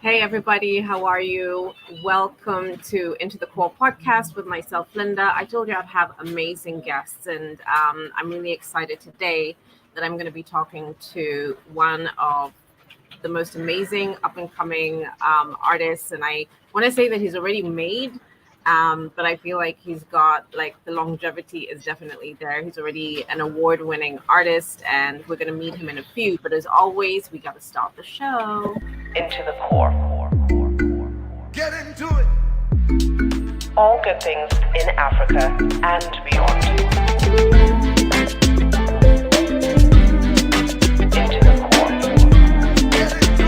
Hey everybody, how are you? Welcome to Into the Core podcast with myself, Linda. I told you I'd have amazing guests, and I'm really excited today that I'm going to be talking to one of the most amazing up and coming artists. And I want to say that he's already made, but I feel like he's got like the longevity is definitely there. He's already an award winning artist, and we're going to meet him in a few. But as always, we got to start the show. Into the core. Get into it. All good things in Africa and beyond. Into the core. Get into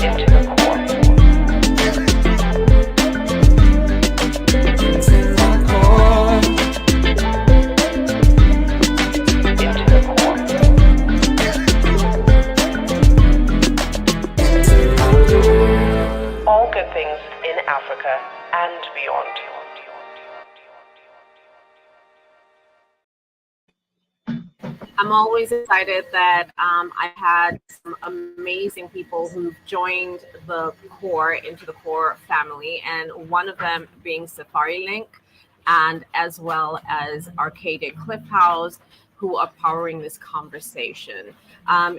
Into the core. Get into Into the core. All good things in Africa and beyond. I'm always excited that I had some amazing people who've joined the core, Into the Core family, and one of them being Safari Link, and as well as Arcade Cliff House, who are powering this conversation.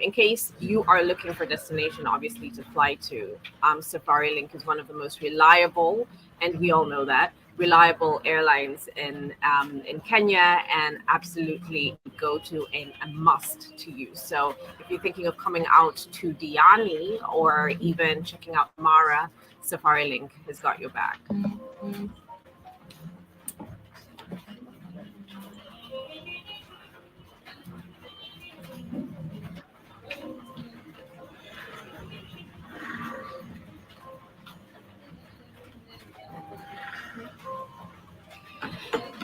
In case you are looking for a destination, obviously, to fly to, Safari Link is one of the most reliable, and we all know that, reliable airlines in Kenya, and absolutely go to and a must to use. So if you're thinking of coming out to Diani or even checking out Mara, Safari Link has got your back.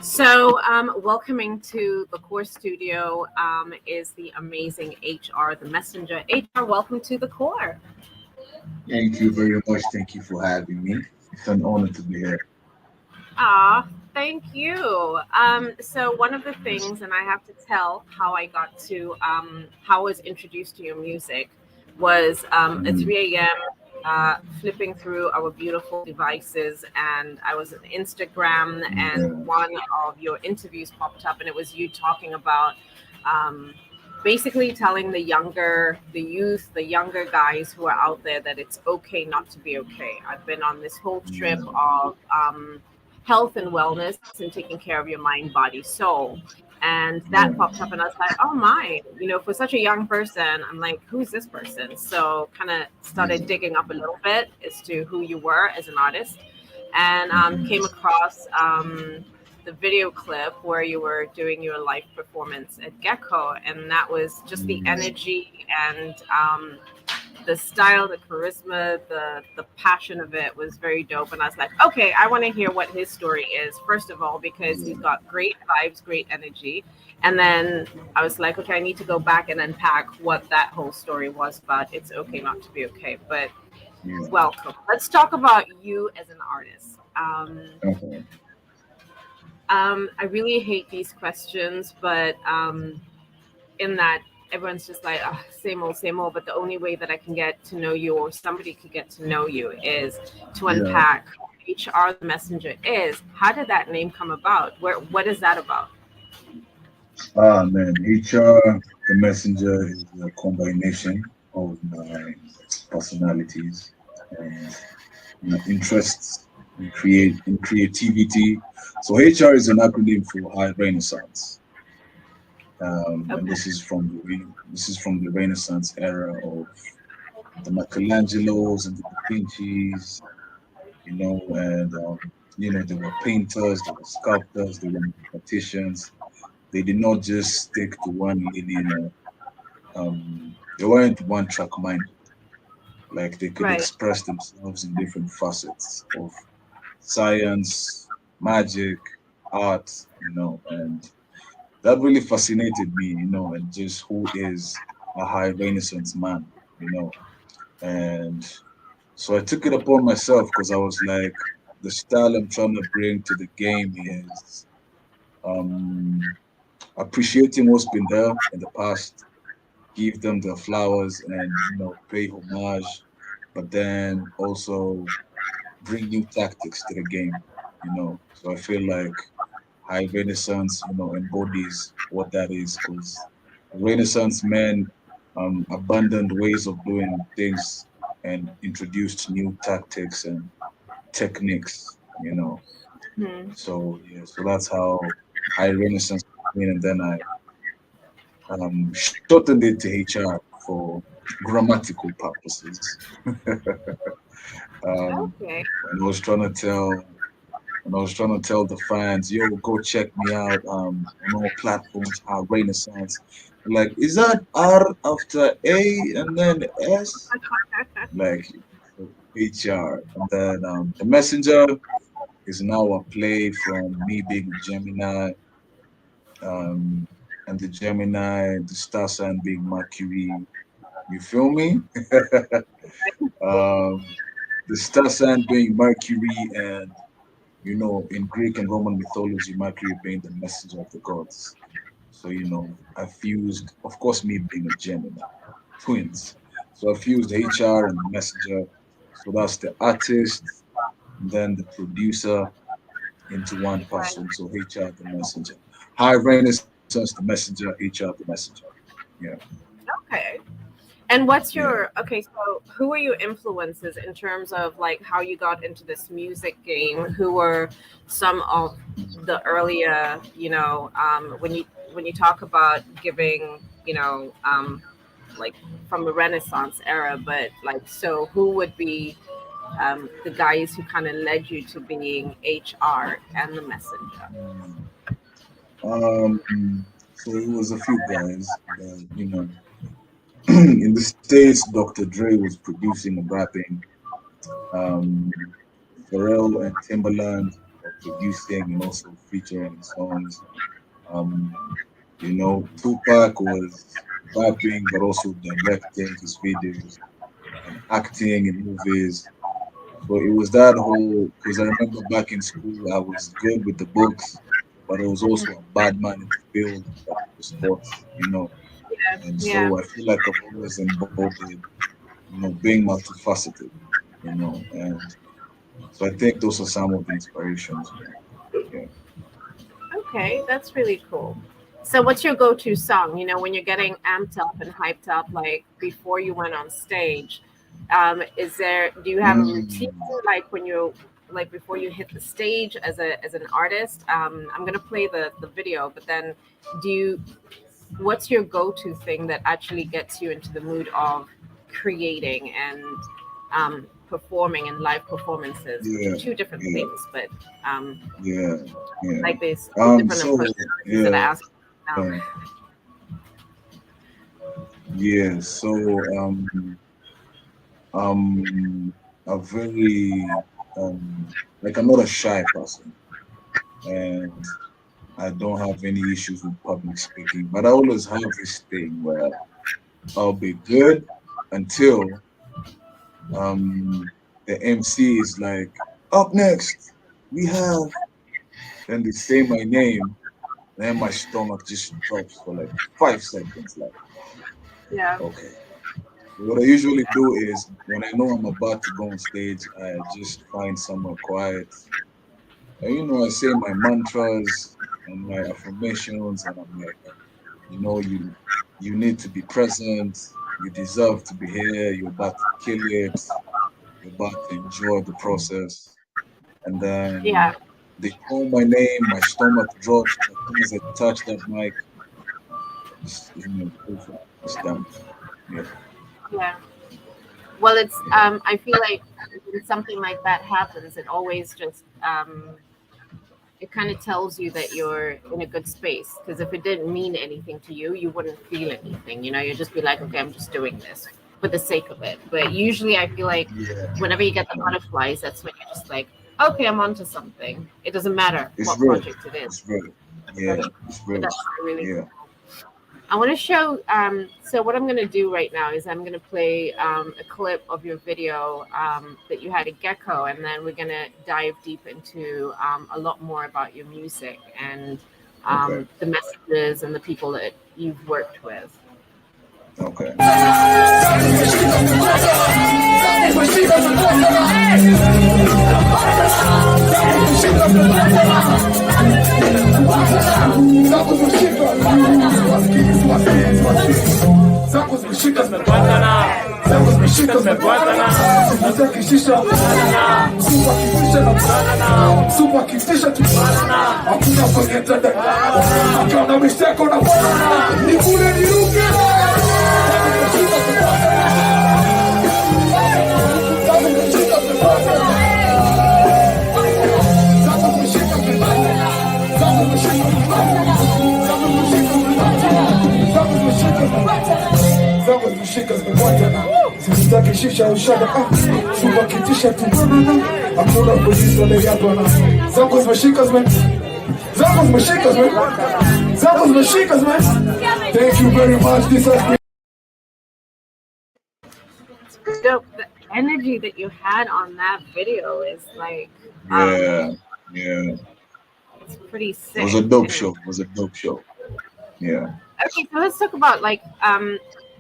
So, welcoming to the core studio is the amazing HR, the messenger. HR, welcome to the core. Thank you very much. Thank you for having me. It's an honor to be here. Thank you. So one of the things, and I have to tell how I got to, how I was introduced to your music was at 3 a.m. Flipping through our beautiful devices, and I was on Instagram, and one of your interviews popped up, and it was you talking about basically telling the youth, the younger guys who are out there that it's okay not to be okay. I've been on this whole trip of health and wellness and taking care of your mind, body, soul. And that popped up, and I was like, oh my, for such a young person, I'm like, who's this person? So kind of started digging up a little bit as to who you were as an artist, and came across the video clip where you were doing your live performance at Gecko, and that was just the energy and the style, the charisma, the passion of it was very dope. And I was like, okay, I want to hear what his story is, first of all, because he's got great vibes, great energy. And then I was like, okay, I need to go back and unpack what that whole story was about. It's okay not to be okay. But welcome. Let's talk about you as an artist. Okay. I really hate these questions, but in that everyone's just like, oh, same old, but the only way that I can get to know you, or somebody could get to know you, is to unpack who HR the messenger is. How did that name come about? What is that about? Man, HR, the messenger, is a combination of my personalities and my interests in creativity. So HR is an acronym for High Renaissance. And this is from the Renaissance era of the Michelangelos and the Da Vinci's, and there were painters, there were sculptors, there were mathematicians. They did not just stick to one linear. They weren't one track minded. Like they could express themselves in different facets of science, magic, art, and that really fascinated me, and just who is a high Renaissance man. And so I took it upon myself because I was like, the style I'm trying to bring to the game is um, appreciating what's been there in the past, give them their flowers, and pay homage, but then also bring new tactics to the game. So I feel like High Renaissance, embodies what that is, because Renaissance men abandoned ways of doing things and introduced new tactics and techniques. Hmm. So yeah, so that's how High Renaissance came in, and then I shortened it to HR for grammatical purposes. Okay. When I was trying to tell when I was trying to tell the fans, yo, go check me out on all platforms, High Renaissance. Like, is that R after A and then S? Like HR. And then the messenger is now a play from me being a Gemini, um, and the Gemini, the star sign being Mercury. You feel me? um, the star sign being Mercury, and in Greek and Roman mythology, Mercury being the messenger of the gods. So, I fused, of course, me being a Gemini, twins. So I fused HR and the messenger. So that's the artist, then the producer into one Right. person. So HR the messenger. High Renaissance the messenger, HR the messenger. Yeah, Okay. And what's yeah. your okay? So, who were your influences in terms of like how you got into this music game? Who were some of the earlier, when you talk about giving, like from the Renaissance era, but like, so who would be the guys who kind of led you to being HR and the messenger? Mm. So it was a few guys that, in the States, Dr. Dre was producing and rapping. Um, Pharrell and Timbaland were producing and also featuring in songs. Um, Tupac was rapping but also directing his videos and acting in movies. So it was that whole, because I remember back in school, I was good with the books, but I was also a bad man in the field, like the sports. And Yeah. so I feel like I've always embodied, being multifaceted, and so I think those are some of the inspirations. Yeah. Okay, that's really cool. So, what's your go-to song? When you're getting amped up and hyped up, like before you went on stage, do you have a routine, Mm, like when you, like before you hit the stage as an artist? I'm gonna play the video, but then, do you? What's your go-to thing that actually gets you into the mood of creating and performing in live performances, which are yeah, two different yeah, things, but um, yeah, yeah. like these two different So personalities that I yeah, ask now. uh, yeah. So I'm a very like I'm not a shy person, and I don't have any issues with public speaking. But I always have this thing where I'll be good until the MC is like, up next we have, then they say my name, then my stomach just drops for like 5 seconds. Like, Yeah. okay. What I usually do is when I know I'm about to go on stage, I just find somewhere quiet. And I say my mantras and my affirmations, and I'm like, you need to be present. You deserve to be here. You're about to kill it. You're about to enjoy the process. And then Yeah. they call my name. My stomach drops. As soon as I touch that mic, it's over. It's done. Yeah. Yeah. Well, it's Yeah. I feel like when something like that happens, it always just it kind of tells you that you're in a good space, because if it didn't mean anything to you, you wouldn't feel anything. You'd just be like, okay, I'm just doing this for the sake of it. But usually I feel like Yeah. whenever you get the butterflies, that's when you're just like, okay, I'm onto something. It doesn't matter It's what real. project it is. It's real. So, Yeah. It's so real. that's really Yeah. cool. I want to show. So what I'm going to do right now is I'm going to play a clip of your video that you had a gecko, and then we're going to dive deep into a lot more about your music and Okay. the messages and the people that you've worked with. Okay. Zangu zimeshika zimepatana, zangu zimeshika zimepatana, sivuta kishisha supa kifisha na banana, supa kifisha tubanana, hakuna kwenye tanda, akaona misteko na banana, ni kule niruke. Zangu zimeshika zimepatana, zangu zimeshika zimepatana, zangu zimeshika zimepatana, zangu zimeshika zimepatana, zangu zimeshika zimepatana. Zangu zimeshika zimepatana, sizitaki shisha ushada, supa kitisha tubanana, hakuna kujisole ya bwana. Zangu zimeshika zangu zimeshika zangu zimeshika Thank you very much. This has been Dope. The energy that you had on that video is like, Yeah. Yeah. it's pretty sick. It was a dope show. It was a dope show. Yeah. Okay, so let's talk about like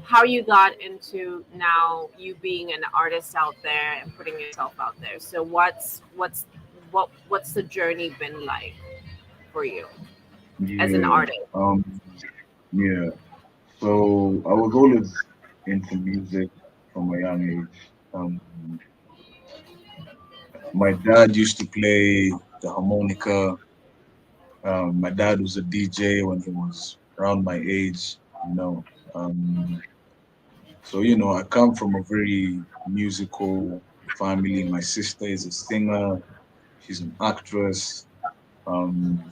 how you got into now you being an artist out there and putting yourself out there. So what's the journey been like for you as an Yeah. artist? Yeah. So I was always into music from a young age. My dad used to play the harmonica. My dad was a DJ when he was around my age, you know. So, I come from a very musical family. My sister is a singer, she's an actress. Um,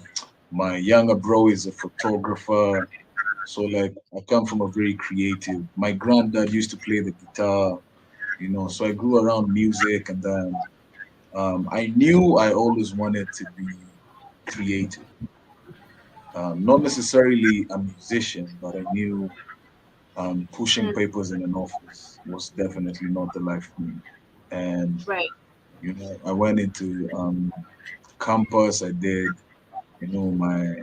my younger bro is a photographer. So, like, I come from a very creative. My granddad used to play the guitar, so I grew around music, and then I knew I always wanted to be creative. Not necessarily a musician, but I knew pushing Mm, papers in an office was definitely not the life for me. And right. I went into campus. I did, my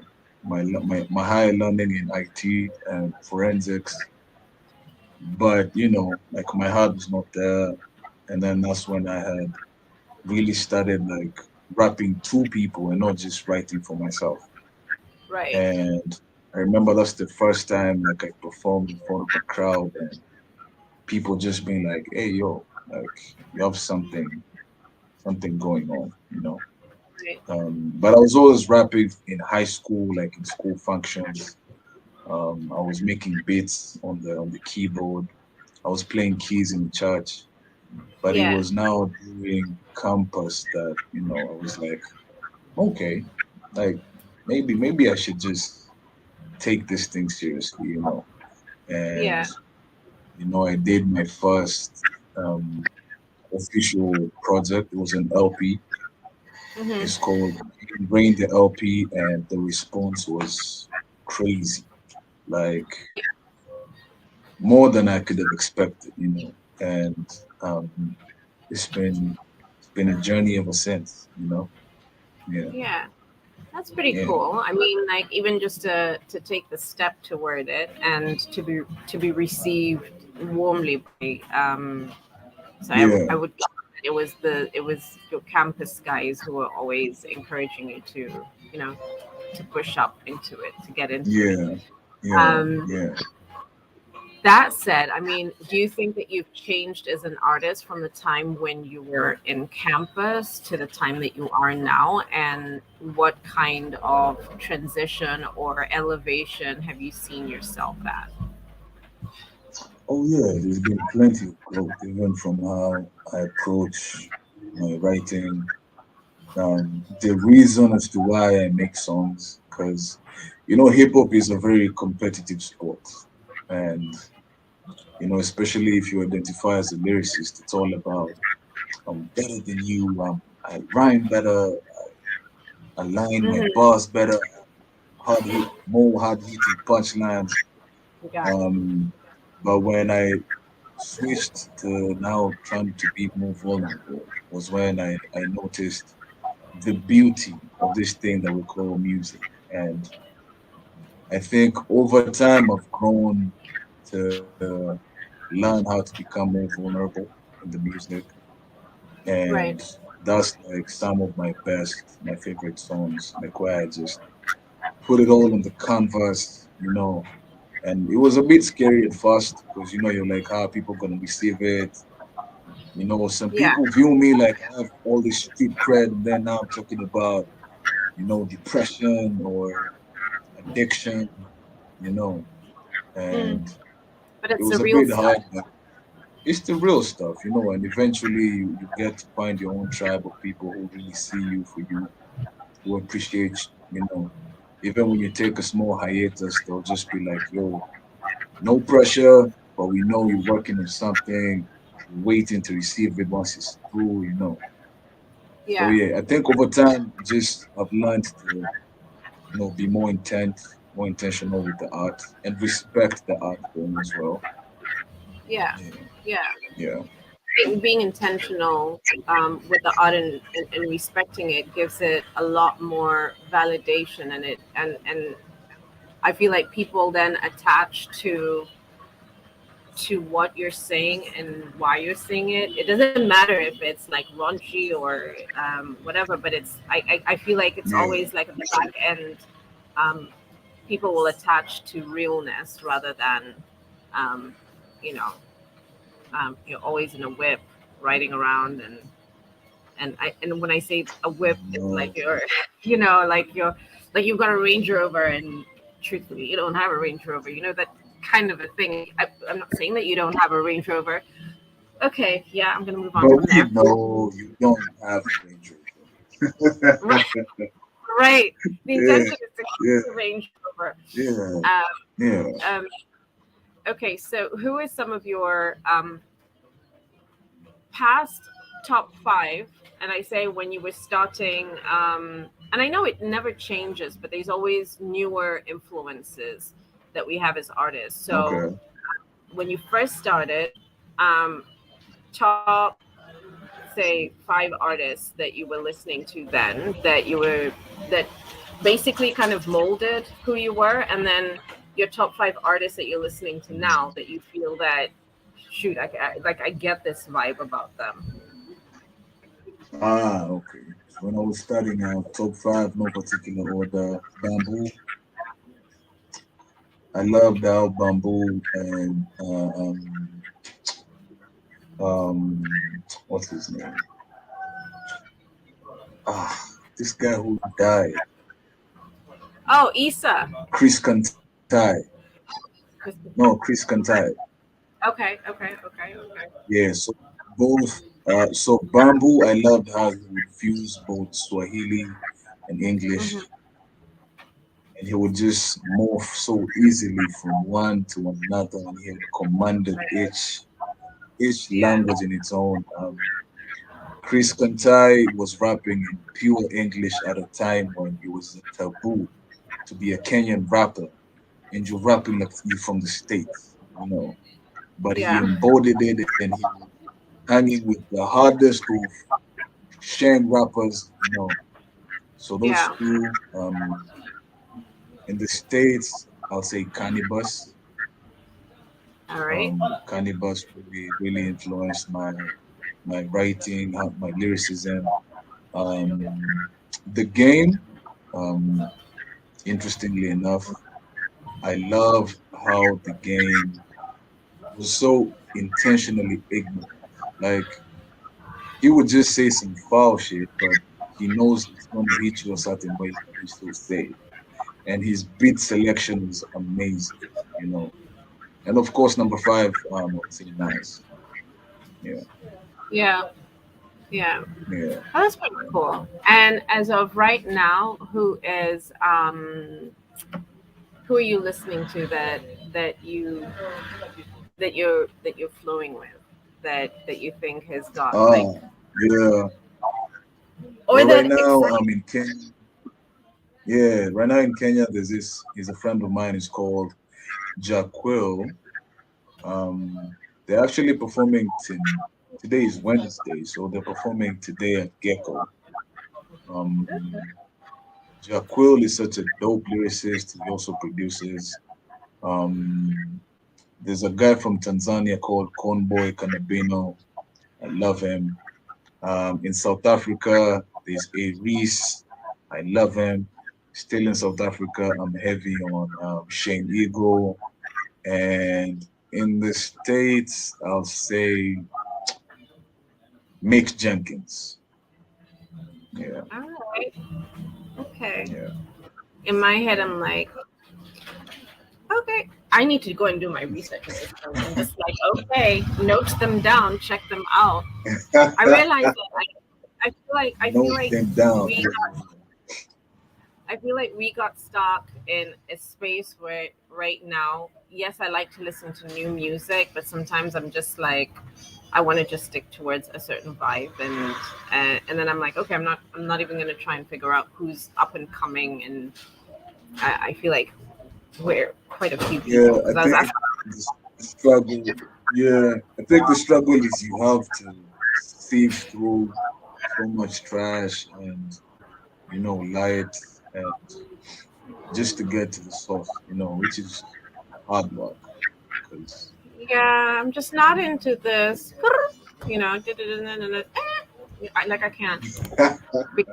higher learning in IT and forensics. But like my heart was not there. And then that's when I had really started like rapping to people and not just writing for myself. Right. And I remember that's the first time like I performed in front of a crowd and people just being like, "Hey, yo, like you have something going on," you know. Right. But I was always rapping in high school, like in school functions. I was making beats on the keyboard. I was playing keys in church. But it Yeah. was now during campus that I was like, okay, like maybe I should just take this thing seriously, and Yeah. I did my first official project. It was an LP. Hmm. It's called Rain the LP, and the response was crazy, like more than I could have expected, and um, it's been a journey ever since, Yeah, Yeah. That's pretty yeah, cool. I mean, like even just to take the step toward it and to be received warmly by so I yeah, would guess that it was your campus guys who were always encouraging you to you know to push up into it, to get into it. yeah, yeah, Um, yeah. that said, I mean, do you think that you've changed as an artist from the time when you were in campus to the time that you are now? And what kind of transition or elevation have you seen yourself at? Oh yeah, there's been plenty of growth, even from how I approach my writing. The reason as to why I make songs, because hip hop is a very competitive sport, and especially if you identify as a lyricist, it's all about I'm better than you. I rhyme better. I line my Hmm. bars better. More hard hitting punchlines. Yeah. Um, but when I switched to now trying to be more vulnerable was when I noticed the beauty of this thing that we call music. And I think over time I've grown to learn how to become more vulnerable in the music. And Right. that's like some of my best, my favorite songs, like where I just put it all on the canvas, and it was a bit scary at first because you're like, how are people gonna receive it? Some Yeah. people view me like I have all this street cred, and then now I'm talking about, depression or addiction, you know, Mm. and But it it's the was a real bit stuff. hard, but it's the real stuff, and eventually you get to find your own tribe of people who really see you for you, who appreciate, even when you take a small hiatus, they'll just be like, yo, no pressure, but we know you're working on something, waiting to receive it once it's through. So Yeah. yeah, I think over time, just I've learned to, be more intentional with the art and respect the art form as well. Yeah. Yeah, Yeah. yeah, Being intentional with the art and respecting it gives it a lot more validation, and I feel like people then attach to what you're saying and why you're saying it. It doesn't matter if it's like raunchy or whatever, but I feel like it's yeah. always like at the back end, um, people will attach to realness rather than, um, you know, you're always in a whip riding around and when I say a whip, it's No, like you're, like like you've got a Range Rover and truthfully you don't have a Range Rover. That kind of a thing. I'm not saying that you don't have a Range Rover. Okay, yeah, I'm gonna move on but from we there. know you don't have a Range Right, Rover. right. The Yeah, intention is to yeah, keep the Range Rover. yeah, Um, yeah. um, okay, so who is some of your past top five? And I say when you were starting, and I know it never changes, but there's always newer influences that we have as artists. So Okay. when you first started, um, top, say, five artists that you were listening to then, that basically kind of molded who you were, and then your top five artists that you're listening to now that you feel that, shoot, like I get this vibe about them. Ah, okay. So when I was starting out, top five, no particular order. Bamboo. I loved how Bamboo and what's his name? Ah, this guy who died, Oh, Issa. Chris Kantai. No, Chris Kantai. Okay, okay, okay, okay. Yeah. So both. So Bamboo, I loved how he would fuse both Swahili and Hmm. English, and he would just morph so easily from one to another, and he had commanded each Yeah, language in its own. Chris Kantai was rapping in pure English at a time when it was a taboo to be a Kenyan rapper, and you're rapping like you from the States. But he yeah, embodied it, and he was hanging with the hardest of Shang rappers. So those yeah. two, in the States, I'll say Cannabis. All right. Cannabis really, really influenced my writing, my lyricism. The game, um, interestingly enough, I love how the game was so intentionally ignorant. Like he would just say some foul shit, but he knows it's gonna hit you a certain way, but he still say it. And his beat selection is amazing. And of course, number five, I would say nice. Yeah, Yeah, yeah. yeah. Oh, that's pretty cool. And as of right now, who are you listening to that you're flowing with, that you think has got like, Ah, yeah. or Well, right that now excites? I'm in Kenya. Yeah, right now in Kenya, there's this. He's a friend of mine. He's called Jaquil. They're actually performing today is Wednesday, so they're performing today at Gecko. Um, Jaquil is such a dope lyricist. He also produces. Um, there's a guy from Tanzania called Conboy Kanabino. I love him. In South Africa, there's a Reese. I love him. Still in South Africa, I'm heavy on Shane Eagle. And in the States, I'll say Mick Jenkins. Yeah, All right. Okay. yeah. In my head, I'm like, okay, I need to go and do my research on this. I'm just like, okay, note them down, check them out. I realize that I feel Note like them down. we I feel like we got stuck in a space where right now, yes, I like to listen to new music, but sometimes I'm just like, I want to just stick towards a certain vibe, and then I'm like, okay, I'm not even gonna try and figure out who's up and coming, and I feel like we're quite a few Yeah, people I because I was think asking. the struggle. Yeah, I think the struggle is you have to sieve through so much trash and light and just to get to the source, which is hard work because Yeah, I'm just not into this. Like I can't. Be-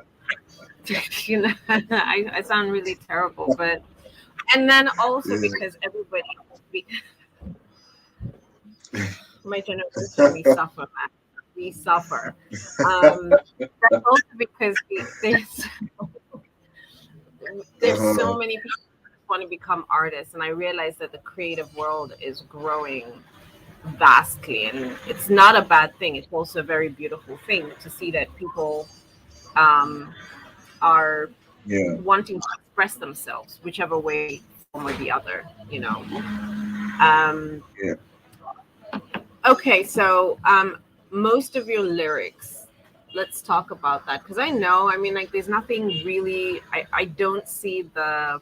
I sound really terrible, but and then also yeah. because we, my generation, we suffer, man. We suffer. That's also because there's so Uh, many people who want to become artists, and I realize that the creative world is growing vastly, and it's not a bad thing. It's also a very beautiful thing to see that people um, are yeah. wanting to express themselves, whichever way, form or the other. Um, Yeah. okay, so most of your lyrics. Let's talk about that because I know. I mean, like, there's nothing really. I don't see the.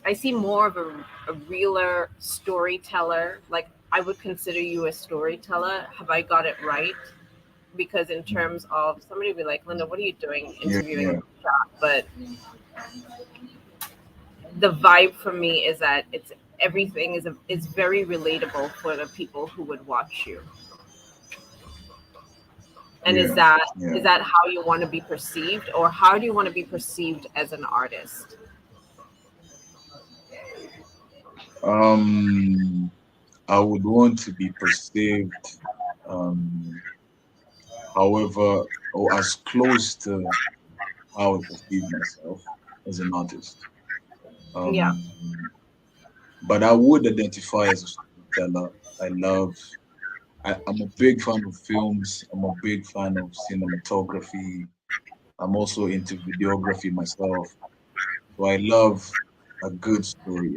I see more of a realer storyteller. Like, I would consider you a storyteller. Have I got it right? Because in terms of somebody would be like, Linda, what are you doing Yeah. interviewing in Yeah. the chat? But the vibe for me is that it's everything is very relatable for the people who would watch you. And Yeah. is Yeah. that how you want to be perceived, or how do you want to be perceived as an artist? Um, I would want to be perceived, um, however, or as close to how I perceive myself as an artist. Yeah. Um, but I would identify as a storyteller. I love, I'm a big fan of films. I'm a big fan of cinematography. I'm also into videography myself. So I love a good story.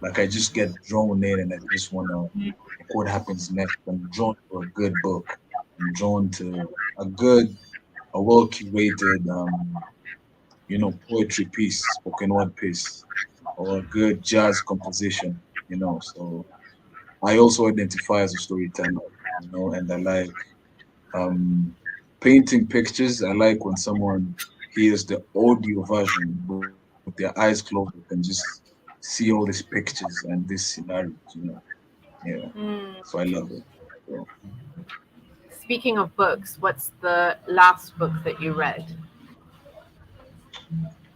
Like, I just get drawn in and I just want to, like, what happens next. I'm drawn to a good book. I'm drawn to a well curated, poetry piece, spoken word piece, or a good jazz composition. So I also identify as a storyteller, and I like um, painting pictures. I like when someone hears the audio version with their eyes closed, they can just see all these pictures and these scenarios. Yeah. Mm. So I love it. So Speaking of books, what's the last book that you read?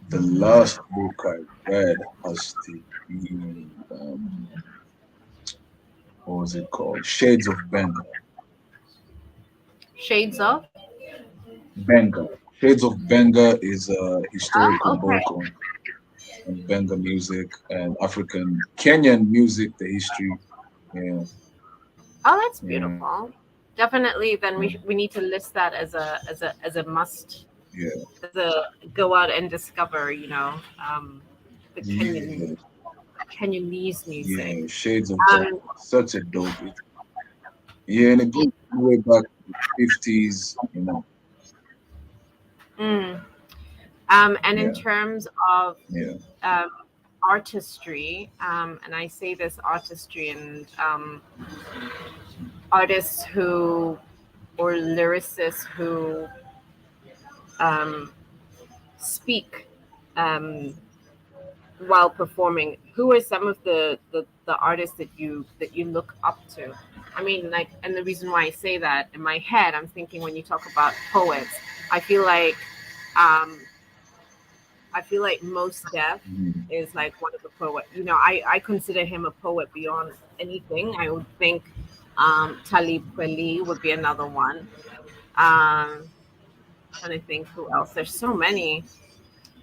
the last book I read has to be what was it called? Shades of Benga. Shades of. Benga. Shades of Benga is a historical Oh, okay. book on Benga music and African Kenyan music, the history. Yeah, Oh, that's yeah, beautiful. Definitely. Then we need to list that as a must, yeah, as a go out and discover. The yeah, Kenyanese music. yeah. Shades of Benga. Um, Such a dope. Yeah, and it goes all the way back to the 50s. mm. And in Yeah, terms of yeah. um, artistry, and I say this artistry and artists who or lyricists who um, speak um, while performing. Who are some of the artists that you look up to? I mean, like, and the reason why I say that in my head, I'm thinking when you talk about poets, I feel like um, Most Def Mhm. is like one of the poet. I consider him a poet beyond anything. I would think Talib Kweli would be another one. Trying to think who else. There's so many.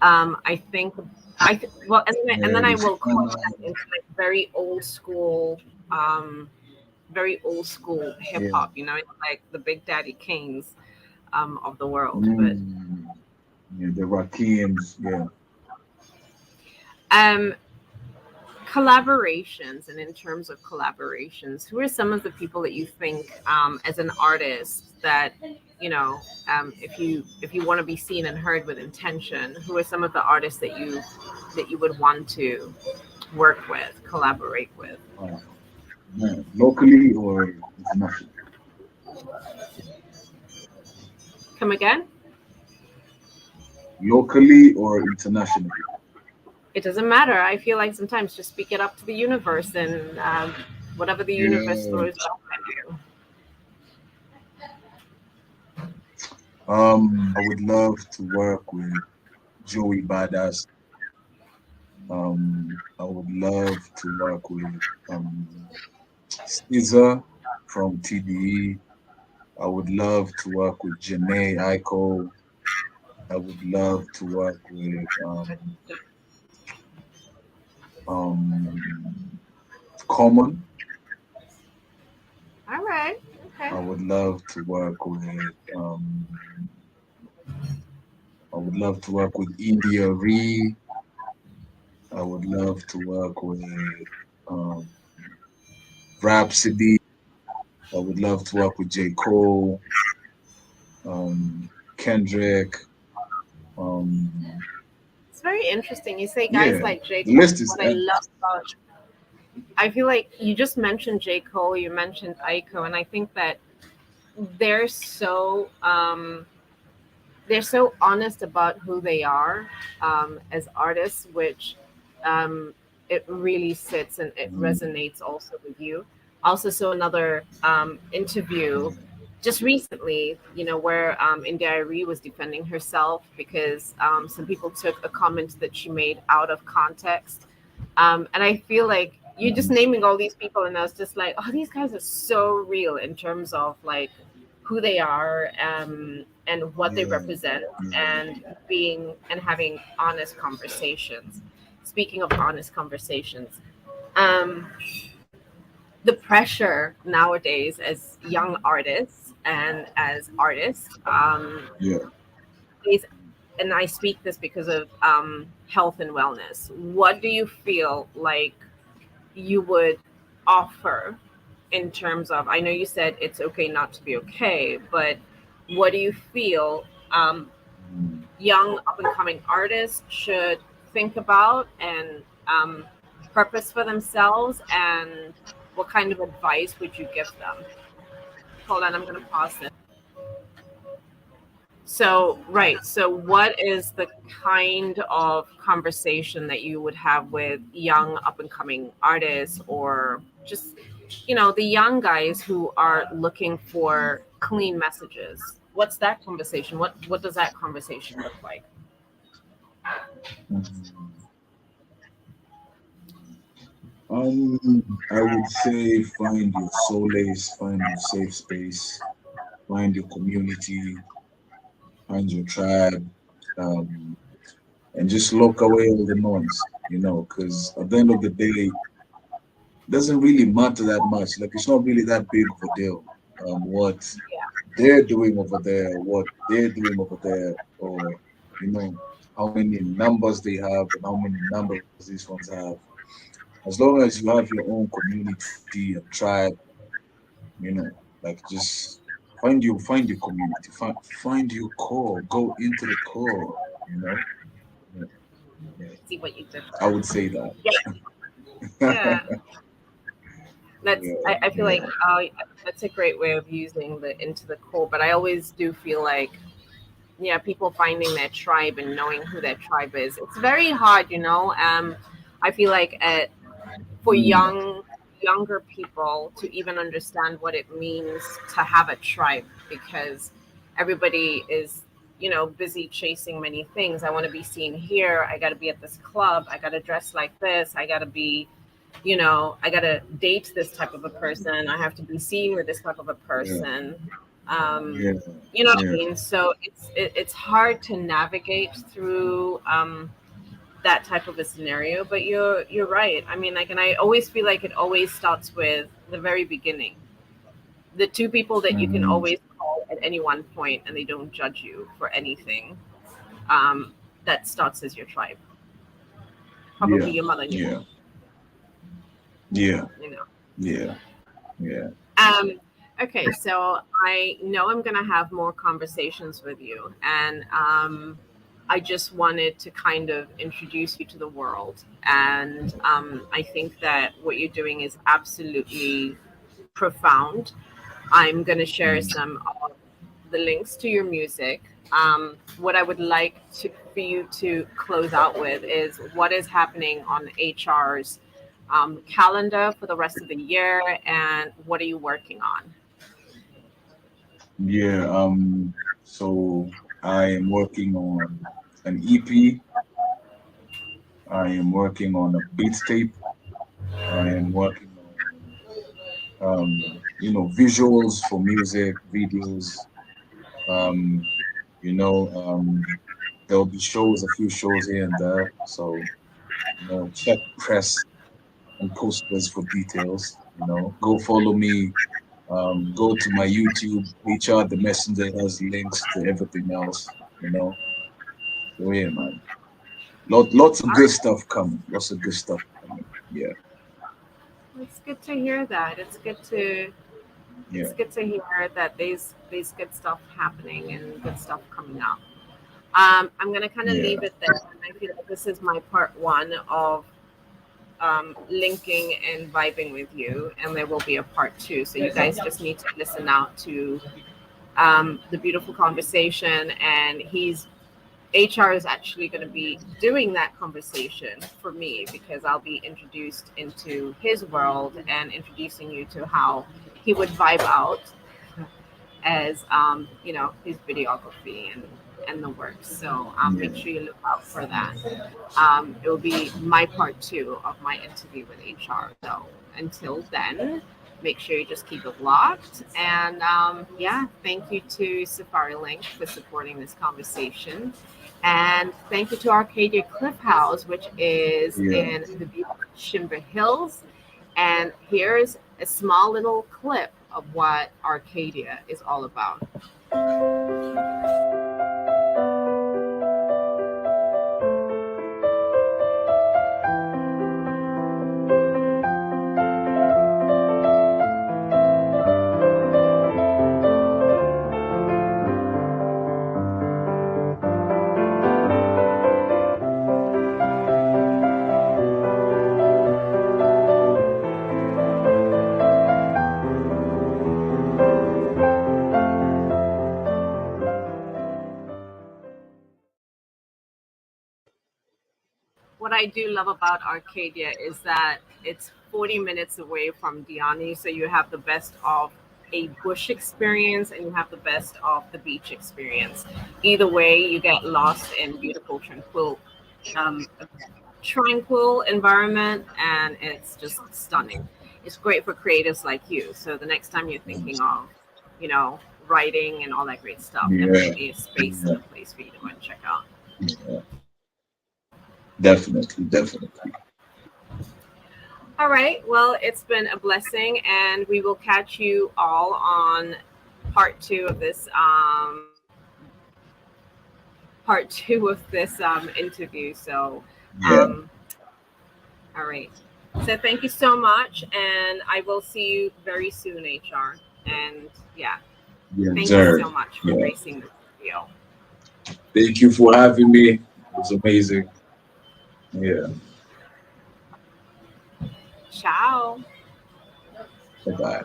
I think well, and Yeah, then I this will one, call them into like um, very old school hip yeah. hop. Like the Big Daddy Kanes of the world. But Mm, yeah, the Rakims, yeah. um, collaborations, and in terms of collaborations, who are some of the people that you think as an artist that if you want to be seen and heard with intention, who are some of the artists that you would want to work with, collaborate with? Uh, Man, locally or international? Come again? Locally or internationally? It doesn't matter. I feel like sometimes just speak it up to the universe, and whatever the universe Yeah. throws up at you. I would love to work with Joey Badass. I would love to work with Caesar from TDE. I would love to work with Janae Aiko. I would love to work with um, Common. All right. Okay. I would love to work with I would love to work with India Ree. I would love to work with um, Rhapsody. I would love to work with J. Cole, Kendrick. Um, It's very interesting. You say guys yeah, like J. the Cole. list is What I love endless. about I feel like you just mentioned J. Cole, you mentioned Aiko, and I think that they're so um, they're so honest about who they are as artists, which um, it really sits and it Mm, resonates also with you. I also saw another interview yeah. just recently, where India Arie was defending herself because some people took a comment that she made out of context. And I feel like you're just Mhm, naming all these people, and I was just like, oh, these guys are so real in terms of like who they are and what they yeah, represent, yeah. and being and having honest conversations. Speaking of honest conversations, um, the pressure nowadays as young artists and as artists Yeah. is, and I speak this because of health and wellness. What do you feel like you would offer in terms of, I know you said it's okay not to be okay, but what do you feel Mm. young up and coming artists should think about and purpose for themselves, and what kind of advice would you give them? Hold on, I'm going to pause this. So, right. So, what is the kind of conversation that you would have with young up and coming artists, or just, the young guys who are looking for clean messages? What's that conversation? What does that conversation look like? Mhm. I would say find your solace, find your safe space, find your community, find your tribe, um, and just lock away all the noise, because at the end of the day, it doesn't really matter that much. Like, it's not really that big of a deal, what they're doing over there, what they're doing over there, or, you know, how many numbers they have and how many numbers these ones have. As long as you have your own community and tribe, like, just find your community, find your core, go into the core, you know. Yeah, yeah. See what you did I there. would say that. Yeah, yeah. That's Yeah, I feel yeah. like that's a great way of using the into the core. But I always do feel like yeah, people finding their tribe and knowing who their tribe is. It's very hard, you know. I feel like for Mm, younger people to even understand what it means to have a tribe because everybody is busy chasing many things. I want to be seen here, I got to be at this club, I got to dress like this, I got to be I got to date this type of a person, I have to be seen with this type of a yeah, person. um yeah, you know what I yeah. mean? So it's hard to navigate through that type of a scenario. But you're right. I mean, like, and I always feel like it always starts with the very beginning. The two people that you can Hmm. always call at any one point, and they don't judge you for anything. Um, that starts as your tribe, probably Yeah, your mother and your yeah, yeah, you know. yeah, yeah, Um, okay, so I know I'm going to have more conversations with you, and I just wanted to kind of introduce you to the world. And I think that what you're doing is absolutely profound. I'm going to share mm, some of the links to your music. What I would like for you to close out with is what is happening on HR's calendar for the rest of the year, and what are you working on? yeah. So I am working on an EP. I am working on a beat tape. I am working on visuals for music videos. Um, there'll be shows, a few shows here and there. So check press and posters for details. Go follow me. Go to my YouTube. HR the Messenger has links to everything else. You know. So yeah, man. Lots of All good right, stuff coming. Lots of good stuff coming. Yeah, it's good to hear that. yeah, It's good to hear that there's good stuff happening and good stuff coming up. I'm gonna kind of yeah, leave it there, and I feel like this is my part one of linking and vibing with you, and there will be a part two. So you guys just need to listen out to the beautiful conversation. And HR is actually going to be doing that conversation for me because I'll be introduced into his world and introducing you to how he would vibe out as his videography and the work. So make yeah, sure you look out for that. It will be my part two of my interview with HR. So until then, make sure you just keep it locked. And yeah, thank you to Safari Link for supporting this conversation. And thank you to Arcadia Cliff House, which is yeah. in the beautiful Shimber Hills. And here's a small little clip of what Arcadia is all about. What I do love about Arcadia is that it's 40 minutes away from Diani, so you have the best of a bush experience and you have the best of the beach experience. Either way, you get lost in beautiful, um, tranquil environment, and it's just stunning. It's great for creatives like you. So the next time you're thinking of, you know, writing and all that great stuff, Yeah, definitely a space and yeah, a place for you to go and check out. yeah. Definitely, definitely. All right. Well, it's been a blessing, and we will catch you all on part two of this interview. So, Yeah, um, all right. So thank you so much, and I will see you very soon, HR. And yeah, yes, thank you sir. so much for Yeah. gracing this video. Thank you for having me. It was amazing. Yeah. Ciao. Bye-bye.